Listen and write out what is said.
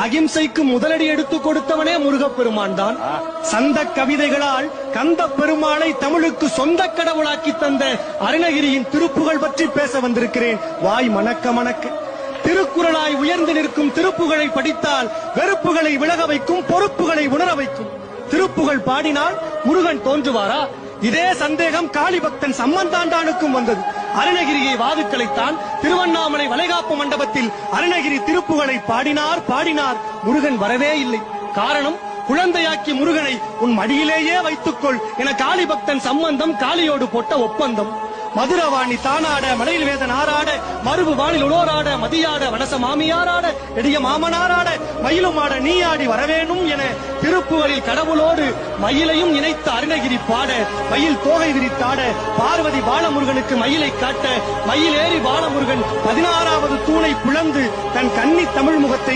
அகிம்சைக்கு முதலடி எடுத்து கொடுத்தவனே முருகப்பெருமான் தான். சந்த கவிதைகளால் கந்த பெருமாளை தமிழுக்கு சொந்த கடவுளாக்கி தந்த அருணகிரியின் திருப்புகழ் பற்றி பேச வந்திருக்கிறேன். வாய் மணக்க மணக்க. திருக்குறளாய் உயர்ந்து நிற்கும் திருப்புகழை படித்தால் வெறுப்புகளை விலக வைக்கும், பொறுப்புகளை உணர வைக்கும். திருப்புகழ் பாடினால் முருகன் தோன்றுவாரா? இதே சந்தேகம் காளி பக்தன் சம்பந்தாண்டானுக்கும் வந்தது. அருணகிரியை வாதுக்களைத்தான் திருவண்ணாமலை வளைகாப்பு மண்டபத்தில் அருணகிரி திருப்புகளை பாடினார். முருகன் வரவே இல்லை. காரணம், குழந்தையாக்கி முருகனை உன் மடியிலேயே வைத்துக்கொள் என காளி பக்தன் சம்பந்தம் காளியோடு போட்ட ஒப்பந்தம். மதுரவாணி தானாட, மலையில் வேதன் ஆறாட, மறுபு வானில் உளோராட, மதியாட, வடச மாமியாராட, எடிய மாமனாராட, மயிலுமாட நீயாடி வரவேணும் என திருப்புகளில் கடவுளோடு மயிலையும் இணைத்த அருணகிரி பாட, மயில் தோகை விரித்தாட, பார்வதி பாலமுருகனுக்கு மயிலை காட்ட, மயிலேறி பாலமுருகன் 16வது தூணை புலந்து தன் கன்னி தமிழ் முகத்தை